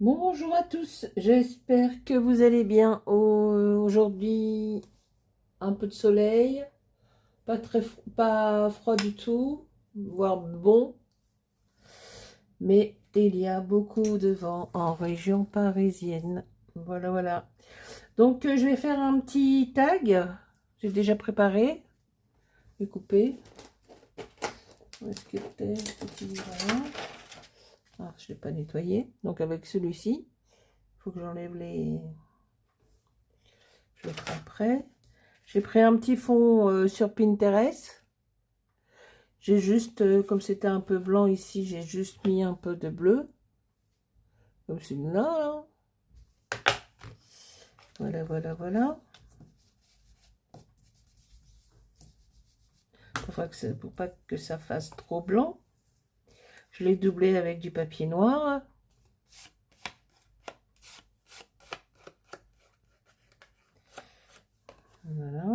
Bonjour à tous, j'espère que vous allez bien. Aujourd'hui, un peu de soleil, pas froid du tout, voire bon, mais il y a beaucoup de vent en région parisienne. Voilà, voilà. Donc, je vais faire un petit tag. J'ai déjà préparé, je vais couper. Où est-ce qu'il était? Voilà. Ah, je ne l'ai pas nettoyé. Donc, avec celui-ci, il faut que j'enlève les... Je le ferai après. J'ai pris un petit fond sur Pinterest. J'ai juste, comme c'était un peu blanc ici, j'ai juste mis un peu de bleu. Comme celui-là, là. Voilà, voilà, voilà. Pour pas que ça fasse trop blanc. Je l'ai doublé avec du papier noir. Voilà.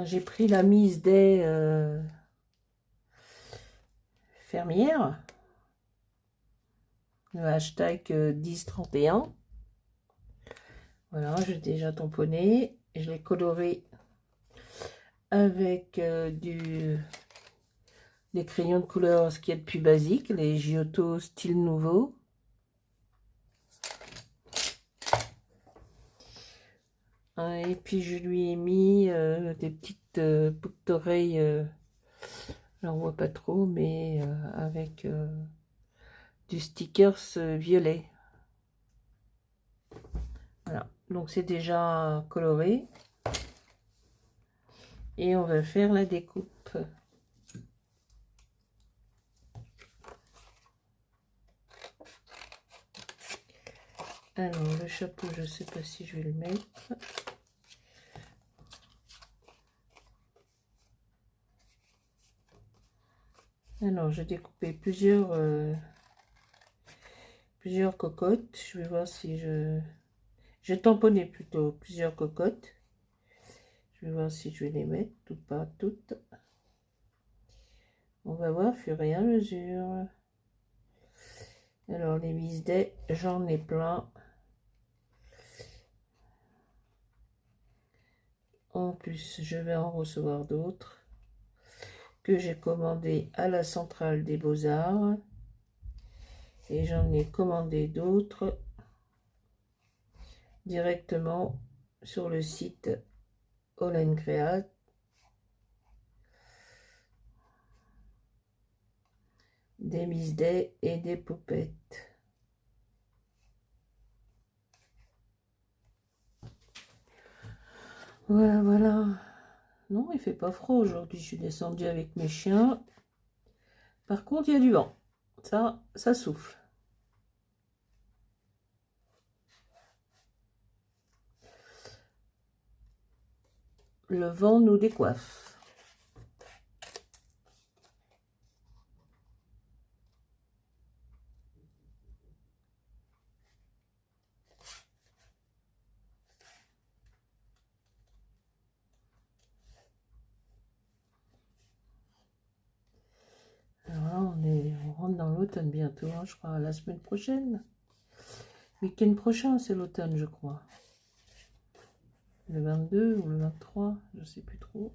J'ai pris la mise des fermières. Le hashtag 1031. Voilà, j'ai déjà tamponné. Je l'ai coloré avec des crayons de couleur, ce qui est le plus basique, les Giotto style nouveau. Et puis je lui ai mis des petites boucles d'oreilles, là on voit pas trop, mais avec du stickers violet. Voilà, donc c'est déjà coloré. Et on va faire la découpe. Alors le chapeau, je sais pas si je vais le mettre. Alors j'ai découpé plusieurs cocottes. Je vais voir si j'ai tamponné plutôt plusieurs cocottes. Je vais voir si je vais les mettre ou pas toutes. On va voir au fur et à mesure. Alors les Misday, j'en ai plein. En plus, je vais en recevoir d'autres que j'ai commandé à la centrale des Beaux-Arts. Et j'en ai commandé d'autres directement sur le site All Create. Des Misday et des poupettes. Voilà, voilà. Non, il fait pas froid aujourd'hui. Je suis descendue avec mes chiens. Par contre, il y a du vent. Ça souffle. Le vent nous décoiffe. Alors là, on rentre dans l'automne bientôt, hein, je crois, la semaine prochaine. Week-end prochain, c'est l'automne, je crois. Le 22 ou le 23, je sais plus trop.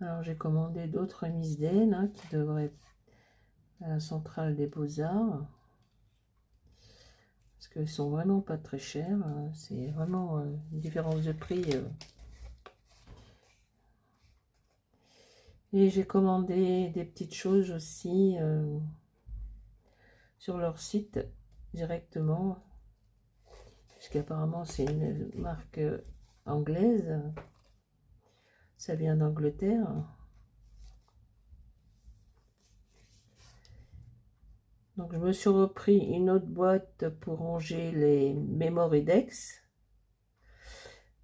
Alors j'ai commandé d'autres Misden hein, qui devraient être à la centrale des Beaux-Arts. Parce qu'ils sont vraiment pas très chers. Hein. C'est vraiment une différence de prix. Et j'ai commandé des petites choses aussi. sur leur site directement, puisqu'apparemment c'est une marque anglaise, ça vient d'Angleterre. Donc je me suis repris une autre boîte pour ranger les Memory-Dex,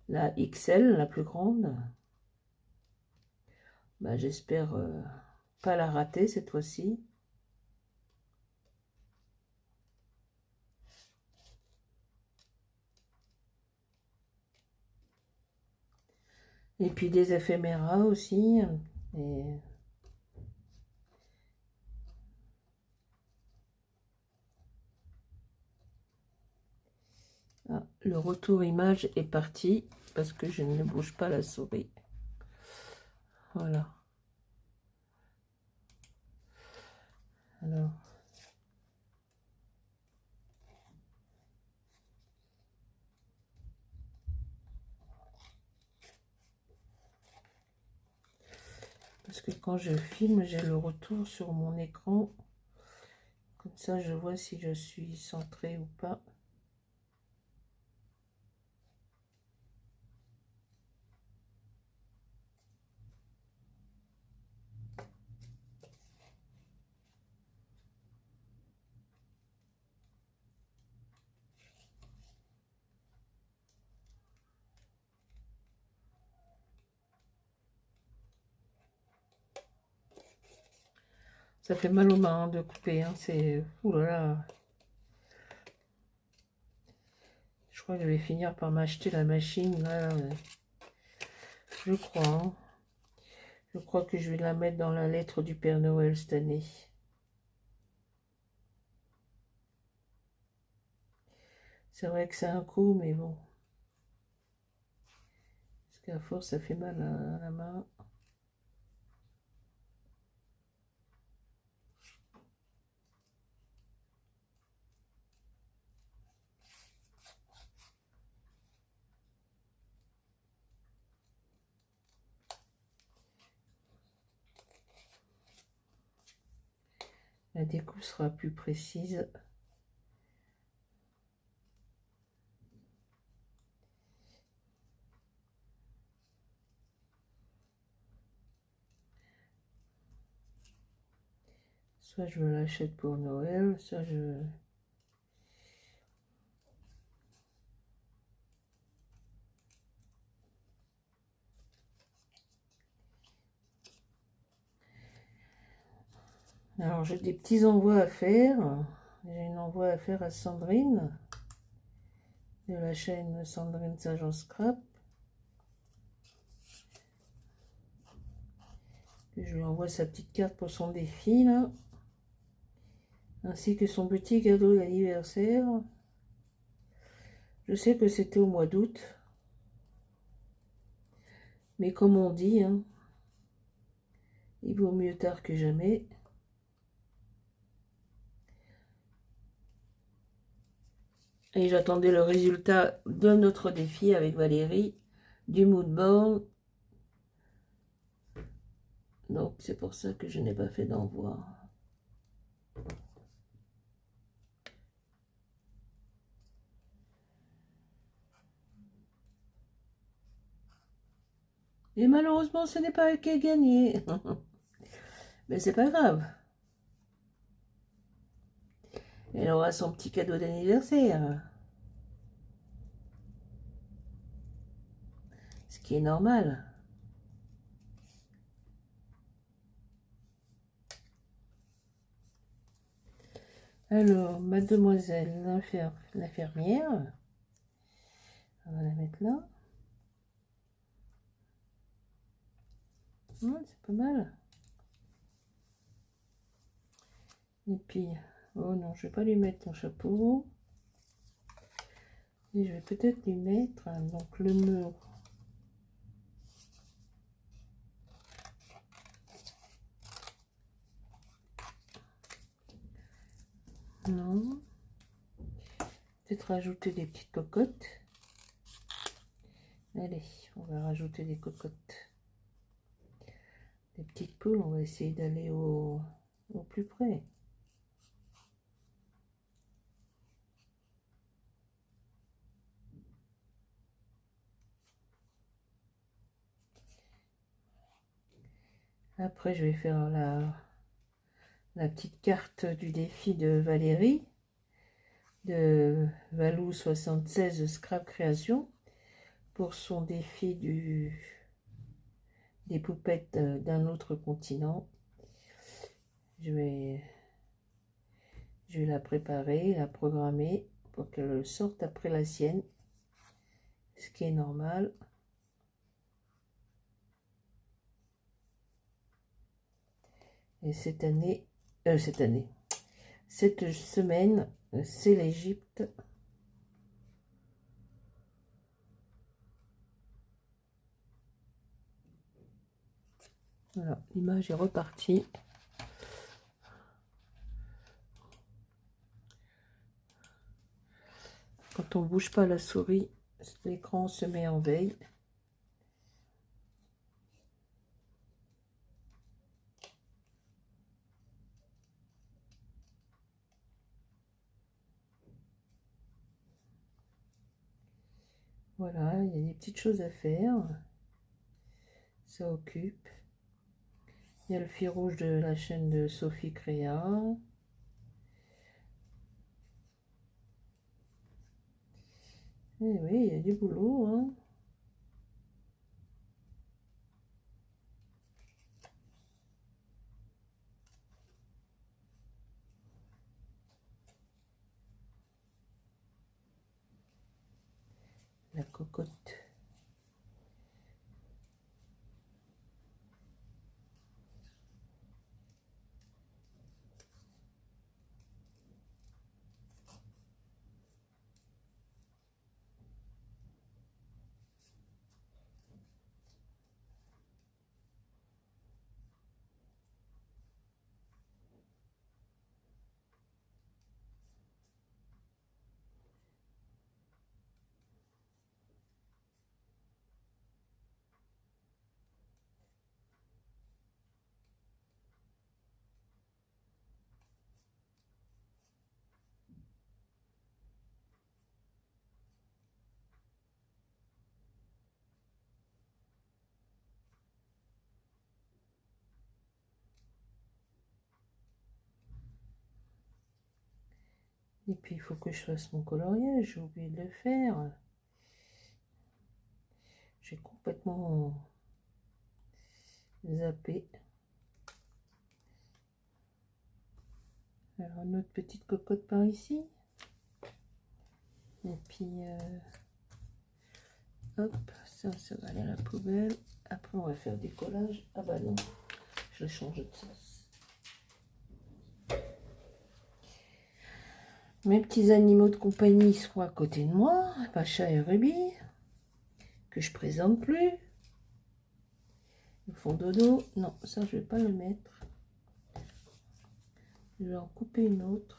la XL, la plus grande. Bah, j'espère pas la rater cette fois-ci. Et puis des éphéméras aussi. Et... Ah, le retour image est parti parce que je ne bouge pas la souris. Voilà. Alors. Parce que quand je filme, j'ai le retour sur mon écran. Comme ça, je vois si je suis centrée ou pas. Ça fait mal aux mains de couper, hein. C'est... Ouh là là. Je crois que je vais finir par m'acheter la machine. Là, je crois. Hein. Je crois que je vais la mettre dans la lettre du Père Noël cette année. C'est vrai que c'est un coup, mais bon. Parce qu'à force, ça fait mal à la main. La découpe sera plus précise. Soit je me l'achète pour Noël, soit je... Alors j'ai des petits envois à faire. J'ai un envoi à faire à Sandrine, de la chaîne Sandrine Sagent Scrap. Je lui envoie sa petite carte pour son défi là. Ainsi que son petit cadeau d'anniversaire. Je sais que c'était au mois d'août. Mais comme on dit, hein, il vaut mieux tard que jamais. Et j'attendais le résultat de notre défi avec Valérie, du moodboard. Donc c'est pour ça que je n'ai pas fait d'envoi. Et malheureusement, ce n'est pas elle qui a gagné. Mais c'est pas grave. Elle aura son petit cadeau d'anniversaire. Ce qui est normal. Alors, mademoiselle l'infirmière. On va la mettre là. C'est pas mal. Et puis, oh non, je vais pas lui mettre ton chapeau. Et je vais peut-être lui mettre donc le mur. Non. Peut-être rajouter des petites cocottes. Allez, on va rajouter des cocottes. Des petites poules, on va essayer d'aller au plus près. Après, je vais faire la petite carte du défi de Valérie, de Valou76 Scrap Création, pour son défi des poupettes d'un autre continent. Je vais la préparer, la programmer pour qu'elle sorte après la sienne, ce qui est normal. Et cette semaine, c'est l'Égypte. Voilà, l'image est repartie. Quand on ne bouge pas la souris, l'écran se met en veille. Voilà, il y a des petites choses à faire. Ça occupe. Il y a le fil rouge de la chaîne de Sophie Créa. Et oui, il y a du boulot, hein. La cocotte. Et puis il faut que je fasse mon coloriage, j'ai oublié de le faire. J'ai complètement zappé. Alors une autre petite cocotte par ici. Et puis hop, ça va aller à la poubelle. Après on va faire des collages. Ah bah non, je vais changer de sens. Mes petits animaux de compagnie sont à côté de moi, Pacha et Ruby, que je présente plus. Ils font dodo. Non, ça je vais pas le mettre. Je vais en couper une autre.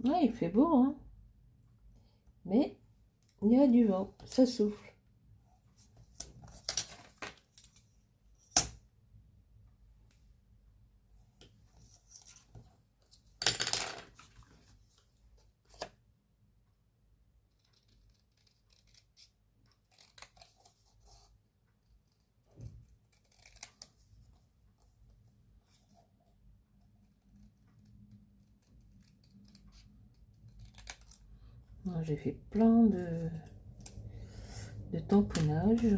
Ouais, il fait beau, hein. Mais il y a du vent, ça souffle. J'ai fait plein de tamponnage.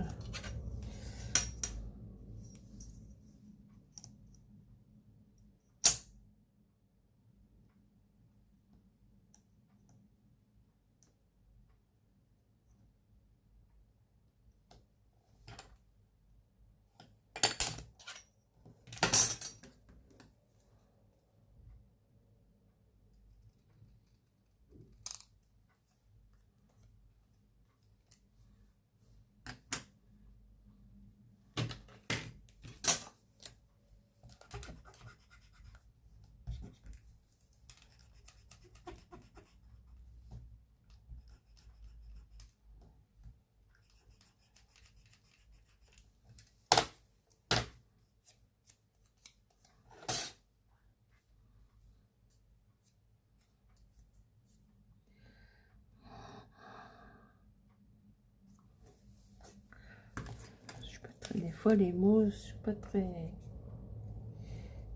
fois, les mots, je suis pas très...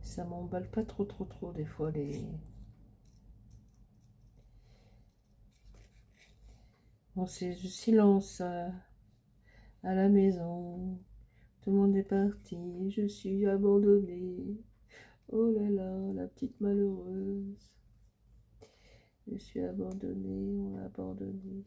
Ça m'emballe pas trop, des fois, les... Bon, c'est du silence à la maison. Tout le monde est parti. Je suis abandonnée. Oh là là, la petite malheureuse. Je suis abandonnée, on l'a abandonnée.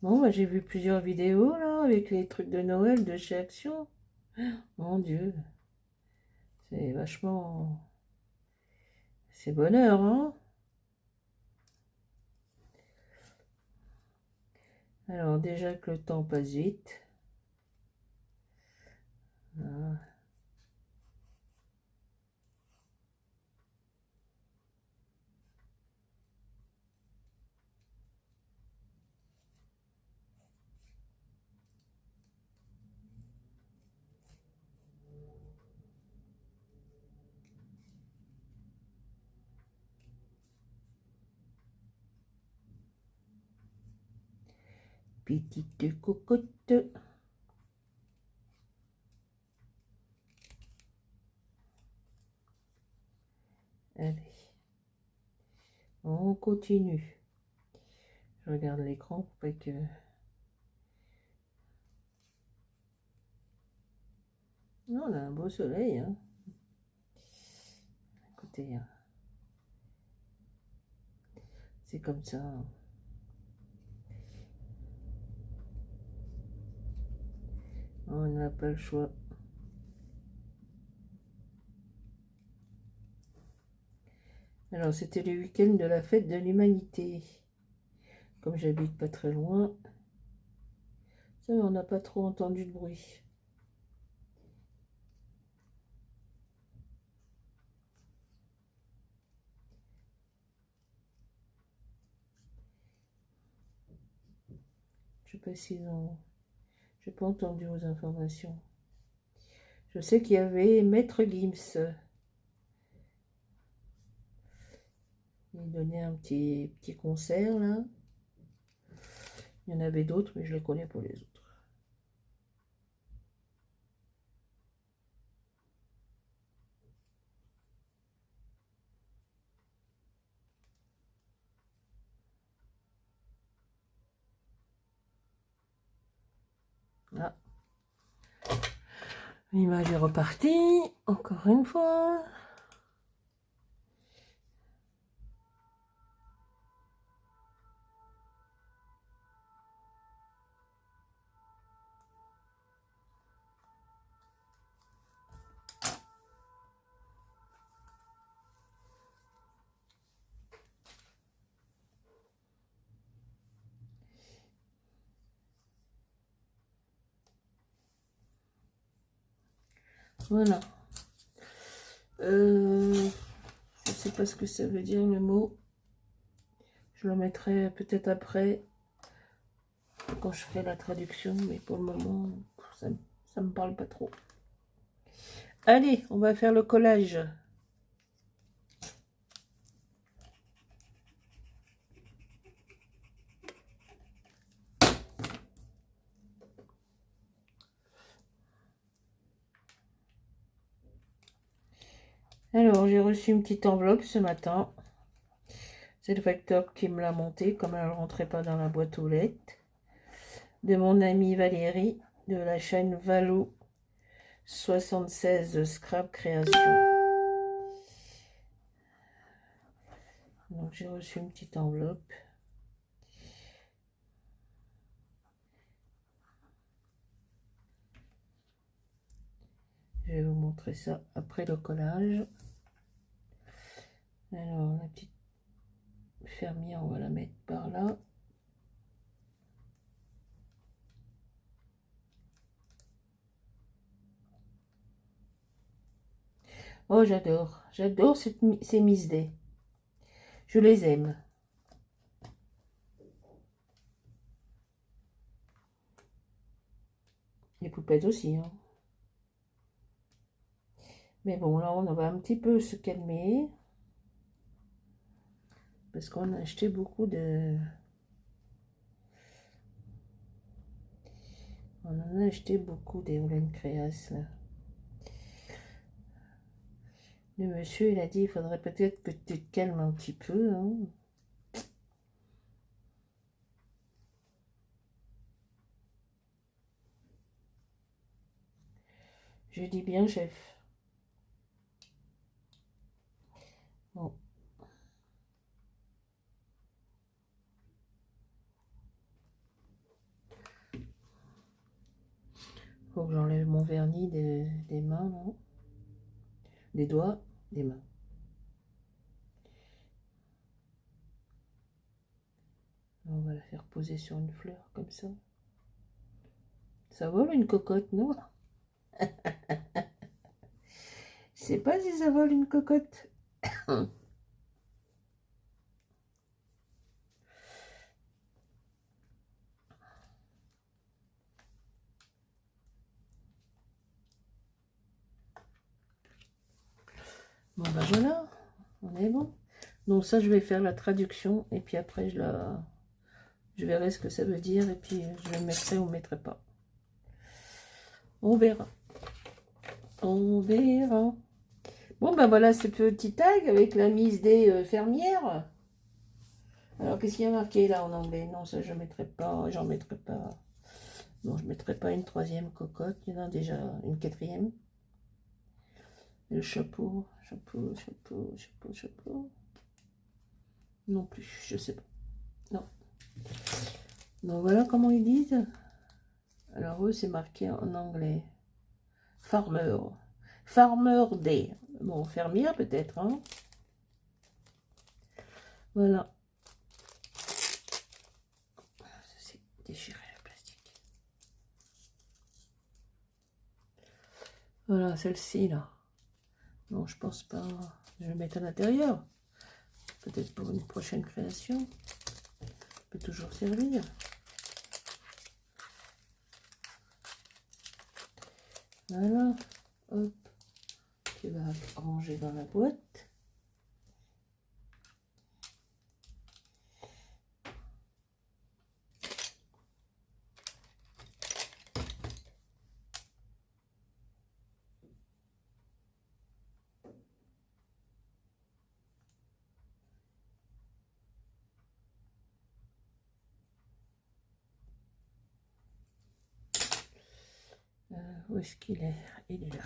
Bon, bah, j'ai vu plusieurs vidéos là avec les trucs de Noël de chez Action. Mon Dieu, c'est vachement... C'est bonheur, hein? Alors déjà que le temps passe vite. Ah, petite cocotte. Allez, on continue. Je regarde l'écran pour pas que... Non, on a un beau soleil, hein. Écoutez, hein, c'est comme ça. On n'a pas le choix. Alors, c'était le week-end de la fête de l'humanité. Comme j'habite pas très loin, ça, on n'a pas trop entendu de bruit. Je sais pas s'ils ont... J'ai pas entendu aux informations. Je sais qu'il y avait Maître Gims. Il donnait un petit concert, là. Il y en avait d'autres, mais je les connais pas les autres. Ah. L'image est repartie, encore une fois. Voilà. Je sais pas ce que ça veut dire le mot. Je le mettrai peut-être après, quand je ferai la traduction, mais pour le moment, ça me parle pas trop. Allez, on va faire le collage. Alors, j'ai reçu une petite enveloppe ce matin. C'est le facteur qui me l'a monté, comme elle ne rentrait pas dans la boîte aux lettres. De mon amie Valérie, de la chaîne Valo 76 Scrap Création. Donc, j'ai reçu une petite enveloppe. Je vais vous montrer ça après le collage. Alors, la petite fermière, on va la mettre par là. Oh, j'adore ces Miss Day. Je les aime. Les poupettes aussi, hein. Mais bon, là, on va un petit peu se calmer. Parce qu'on a acheté beaucoup de... On en a acheté beaucoup des Holland Créas, là. Le monsieur, il a dit, il faudrait peut-être que tu te calmes un petit peu, hein. Je dis bien, chef. Bon. Faut que j'enlève mon vernis des mains, non? Des doigts, des mains. On va la faire poser sur une fleur, comme ça. Ça vole une cocotte, non? Je sais pas si ça vole une cocotte. Bon, ben voilà, on est bon. Donc ça, je vais faire la traduction, et puis après, je verrai ce que ça veut dire, et puis je le mettrai ou mettrai pas. On verra. On verra. Bon, ben voilà ce petit tag avec la mise des fermières. Alors, qu'est-ce qu'il y a marqué là en anglais? Non, ça, je ne mettrai pas, j'en mettrai pas. Non, je ne mettrai pas une troisième cocotte. Il y en a déjà une quatrième. Le chapeau, chapeau, chapeau, chapeau, chapeau. Non plus, je sais pas. Non. Donc voilà comment ils disent. Alors eux, c'est marqué en anglais. Farmer. Farmer Day. Bon, fermière peut-être, hein. Voilà. C'est déchiré le plastique. Voilà, celle-ci là. Non, je pense pas. Je vais mettre à l'intérieur. Peut-être pour une prochaine création. Peut toujours servir. Voilà. Hop. Tu vas ranger dans la boîte. Où est-ce qu'il est? Il est là.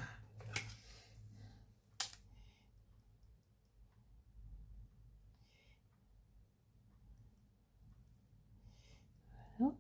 Voilà.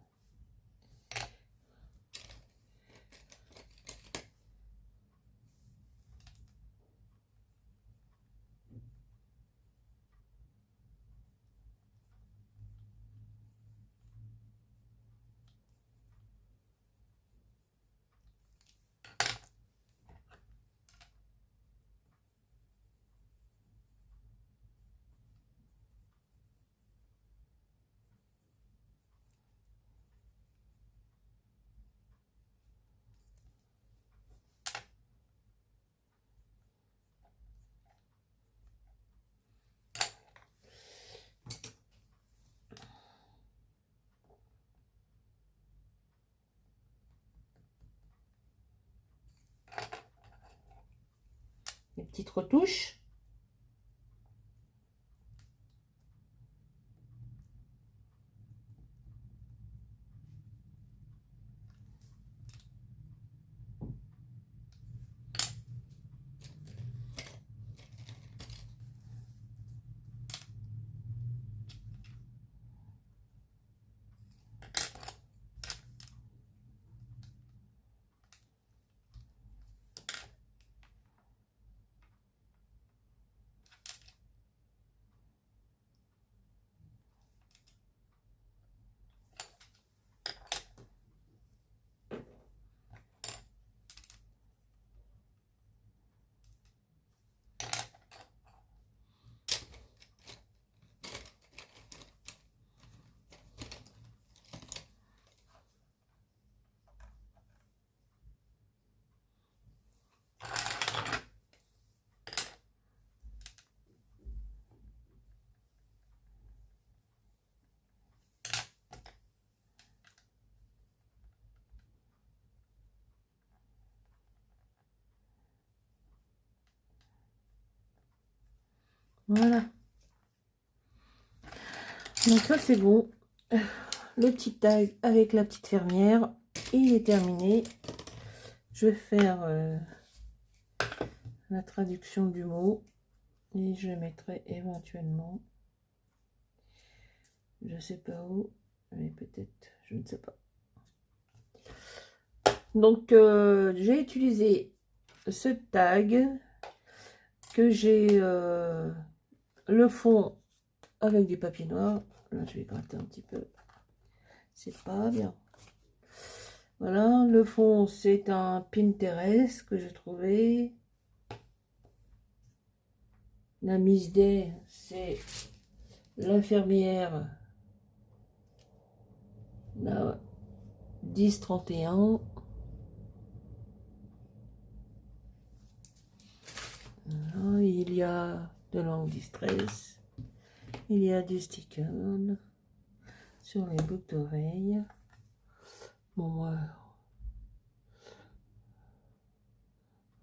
Les petites retouches. Voilà. Donc ça c'est bon. Le petit tag avec la petite fermière, il est terminé. Je vais faire la traduction du mot et je mettrai éventuellement, je sais pas où, mais peut-être, je ne sais pas. Donc j'ai utilisé ce tag que j'ai le fond avec du papier noir. Là je vais gratter un petit peu, c'est pas bien. Voilà, le fond c'est un Pinterest que j'ai trouvé. La Miss Day, c'est l'infirmière, la 1031. Voilà, il y a de langue distress, il y a des stickers sur les boucles d'oreilles. Bon, moi,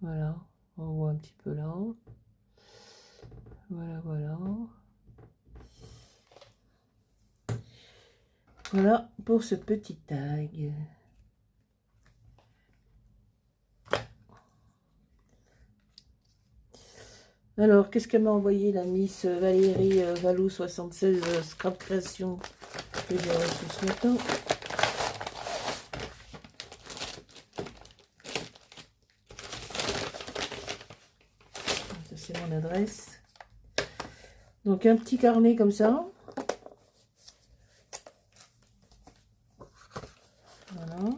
voilà, on voit un petit peu là. Voilà, voilà. Voilà pour ce petit tag. Alors, qu'est-ce qu'elle m'a envoyé la Miss Valérie Valou 76 Scrap Création que j'ai reçu ce matin. Ça, c'est mon adresse. Donc, un petit carnet comme ça. Voilà.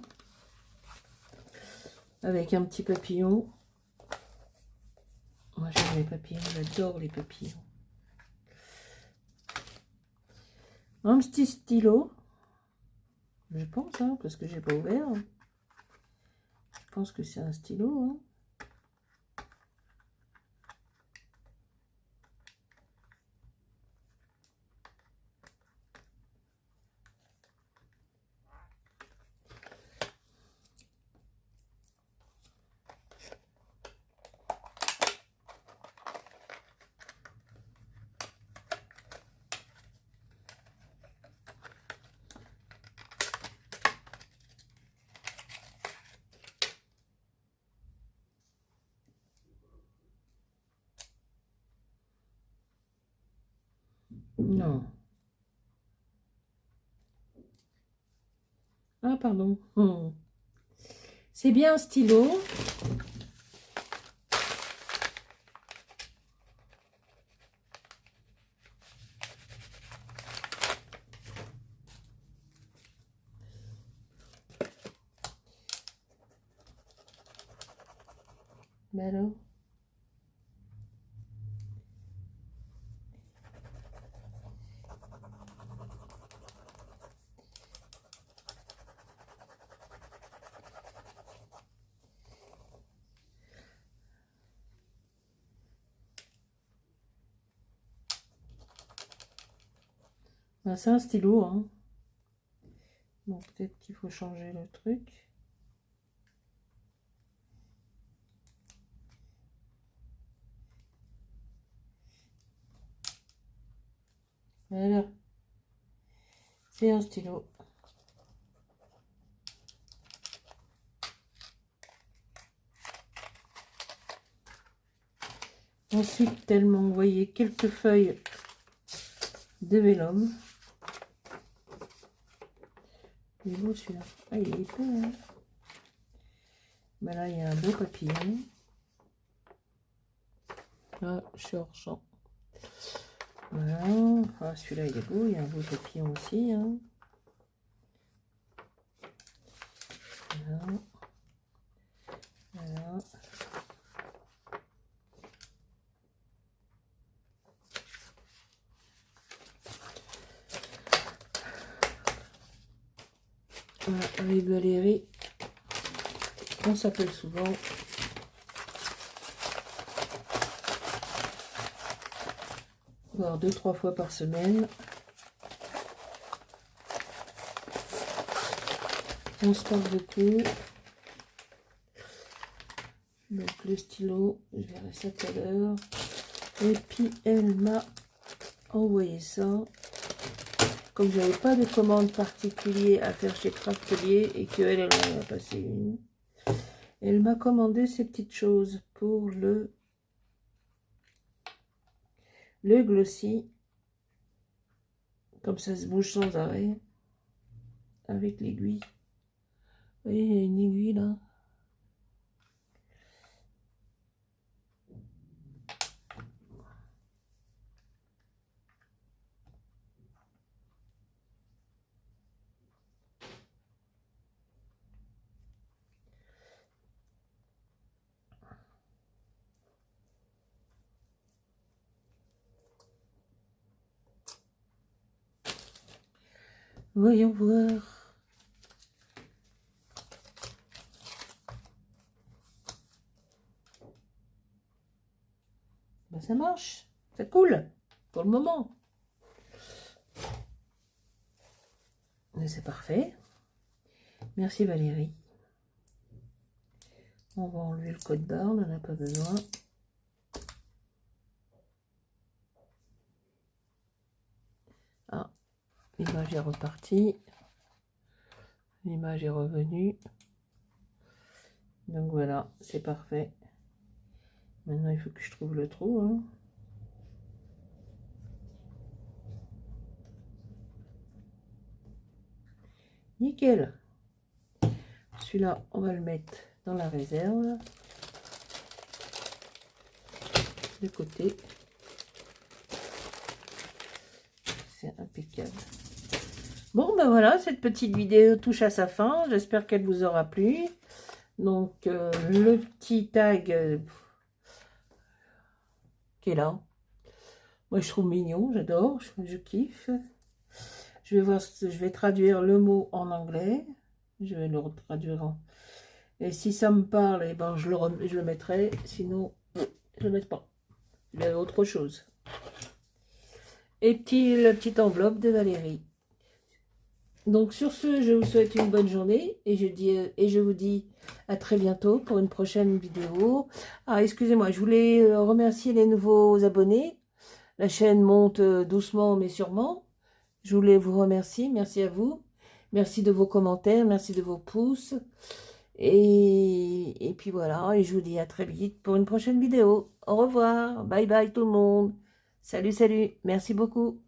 Avec un petit papillon. Moi j'aime les papillons, j'adore les papillons. Un petit stylo. Je pense, hein, parce que j'ai pas ouvert. Je pense que c'est un stylo. Hein. Non. Ah, pardon. C'est bien un stylo. Ben alors. Ben, c'est un stylo. Hein. Bon, peut-être qu'il faut changer le truc. Voilà. C'est un stylo. Ensuite, elle m'a envoyé quelques feuilles de vélum. Il est beau celui-là. Ah, il est épais. Hein. Ben là, il y a un beau papillon. Là, je suis hors champ. Voilà. Ah, celui-là, il est beau. Il y a un beau papillon aussi. Hein. Voilà. Voilà. Voilà, avec Valérie, on s'appelle souvent. Voire 2-3 fois par semaine. On se parle beaucoup. Donc le stylo, je verrai ça tout à l'heure. Et puis elle m'a envoyé ça. Comme je n'avais pas de commande particulière à faire chez Craftelier et qu'elle en a passé une, elle m'a commandé ces petites choses pour le glossy. Comme ça se bouge sans arrêt avec l'aiguille. Vous voyez, il y a une aiguille là. Voyons voir. Ben, ça marche, ça coule pour le moment. Mais c'est parfait. Merci Valérie. On va enlever le code barre, on n'en a pas besoin. Ah, l'image est repartie. L'image est revenue. Donc voilà, c'est parfait. Maintenant, il faut que je trouve le trou. Hein. Nickel. Celui-là, on va le mettre dans la réserve. De côté. C'est impeccable. Bon, ben voilà, cette petite vidéo touche à sa fin. J'espère qu'elle vous aura plu. Donc, le petit tag qui est là. Moi, je trouve mignon, j'adore, je kiffe. Je vais voir, je vais traduire le mot en anglais. Je vais le traduire en... Et si ça me parle, eh ben, je le mettrai. Sinon, je ne le mettrai pas. Il y a autre chose. Et la petite enveloppe de Valérie. Donc sur ce, je vous souhaite une bonne journée et je vous dis à très bientôt pour une prochaine vidéo. Ah, excusez-moi, je voulais remercier les nouveaux abonnés. La chaîne monte doucement mais sûrement. Je voulais vous remercier, merci à vous. Merci de vos commentaires, merci de vos pouces. Et puis voilà, et je vous dis à très vite pour une prochaine vidéo. Au revoir, bye bye tout le monde. Salut, salut, merci beaucoup.